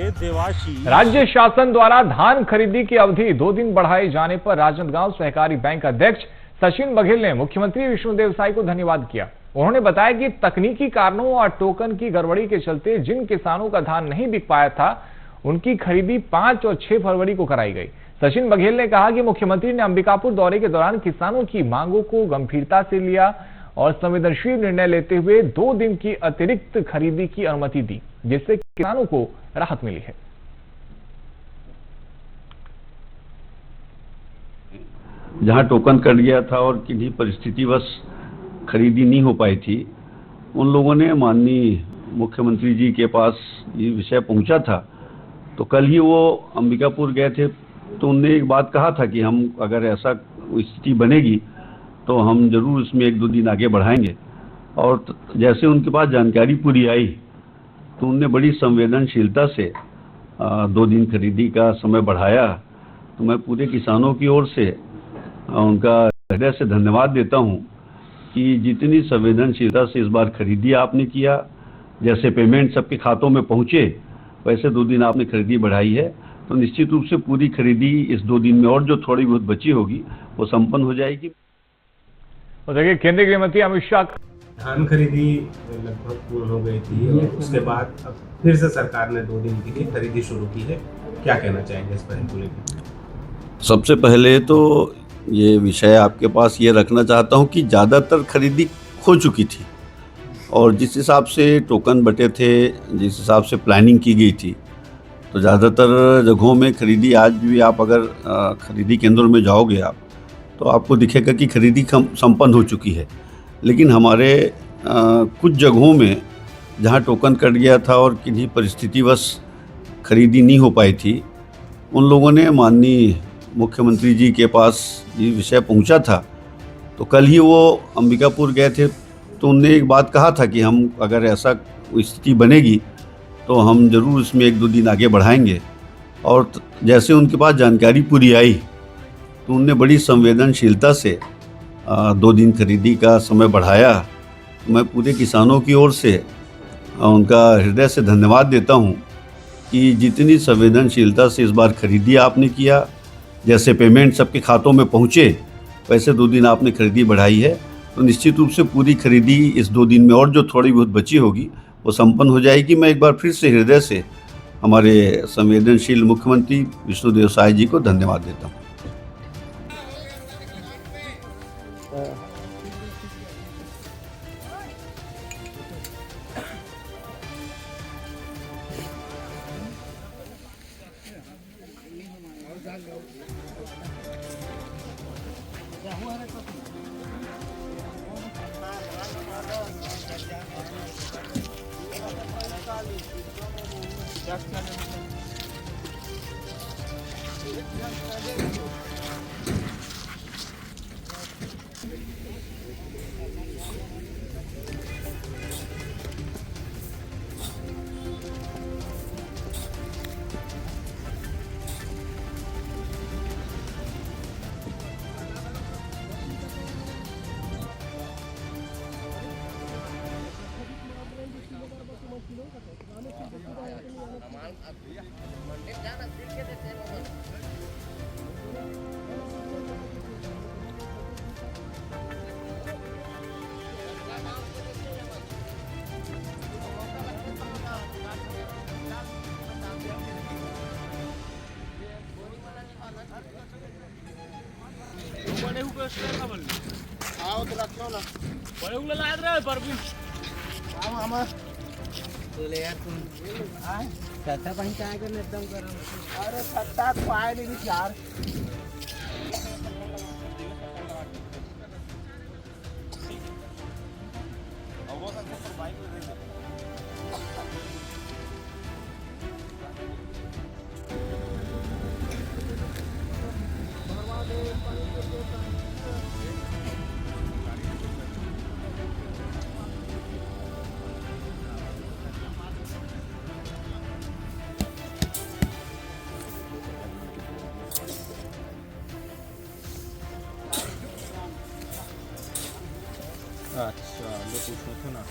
के देवाशीष। राज्य शासन द्वारा धान खरीदी की अवधि 2 दिन बढ़ाए जाने पर राजनांदगांव सहकारी बैंक अध्यक्ष सचिन बघेल ने मुख्यमंत्री विष्णुदेव साय को धन्यवाद किया। उन्होंने बताया कि तकनीकी कारणों और टोकन की गड़बड़ी के चलते जिन किसानों का धान नहीं बिक पाया था, उनकी खरीदी 5 और 6 फरवरी को कराई गई। सचिन बघेल ने कहा कि मुख्यमंत्री ने अंबिकापुर दौरे के दौरान किसानों की मांगों को गंभीरता से लिया और संवेदनशील निर्णय लेते हुए 2 दिन की अतिरिक्त खरीदी की अनुमति दी, जिससे किसानों को राहत मिली है। जहां टोकन कट गया था और किन्हीं परिस्थितिवश खरीदी नहीं हो पाई थी, उन लोगों ने माननीय मुख्यमंत्री जी के पास ये विषय पहुंचा था। तो कल ही वो अंबिकापुर गए थे, तो उनने एक बात कहा था कि हम अगर ऐसा स्थिति बनेगी तो हम जरूर इसमें 1-2 दिन आगे बढ़ाएंगे। और जैसे उनके पास जानकारी पूरी आई तो उनने बड़ी संवेदनशीलता से 2 दिन खरीदी का समय बढ़ाया। तो मैं पूरे किसानों की ओर से उनका हृदय से धन्यवाद देता हूं कि जितनी संवेदनशीलता से इस बार खरीदी आपने किया, जैसे पेमेंट सबके खातों में पहुंचे वैसे 2 दिन आपने खरीदी बढ़ाई है। तो निश्चित रूप से पूरी खरीदी इस 2 दिन में और जो थोड़ी बहुत बची होगी वो संपन्न हो जाएगी। तो देखिए, केंद्रीय गृह मंत्री अमित शाह धान खरीदी लगभग पूर्ण हो गई थी और उसके बाद अब फिर से सरकार ने 2 दिन के लिए खरीदी शुरू की है। क्या कहना चाहेंगे इस पर को लेकर? सबसे पहले तो ये विषय आपके पास ये रखना चाहता हूँ कि ज़्यादातर खरीदी हो चुकी थी और जिस हिसाब से टोकन बटे थे, जिस हिसाब से प्लानिंग की गई थी, तो ज़्यादातर जगहों में खरीदी आज भी आप अगर खरीदी केंद्रों में जाओगे आप तो आपको दिखेगा कि खरीदी संपन्न हो चुकी है। लेकिन हमारे कुछ जगहों में जहां टोकन कट गया था और किन्हीं परिस्थितिवश खरीदी नहीं हो पाई थी, उन लोगों ने माननीय मुख्यमंत्री जी के पास ये विषय पहुंचा था। तो कल ही वो अंबिकापुर गए थे, तो उनने एक बात कहा था कि हम अगर ऐसा स्थिति बनेगी तो हम ज़रूर इसमें 1-2 दिन आगे बढ़ाएंगे। और जैसे उनके पास जानकारी पूरी आई तो उनने बड़ी संवेदनशीलता से 2 दिन खरीदी का समय बढ़ाया। तो मैं पूरे किसानों की ओर से उनका हृदय से धन्यवाद देता हूं कि जितनी संवेदनशीलता से इस बार खरीदी आपने किया, जैसे पेमेंट सबके खातों में पहुंचे वैसे 2 दिन आपने खरीदी बढ़ाई है। तो निश्चित रूप से पूरी खरीदी इस 2 दिन में और जो थोड़ी बहुत बची होगी वो संपन्न हो जाएगी। मैं एक बार फिर से हृदय से हमारे संवेदनशील मुख्यमंत्री विष्णुदेव साय जी को धन्यवाद देता हूँ। आओ तो रखो ना बड़े उगले लाद रहे परवीन आओ हम तो ले यार तुम हां छत्ता पानी का आगे एकदम करो। अरे छत्ता तो आए नहीं यार। अब वो का बाइक में रह अच्छा मैं पूछूं तो ना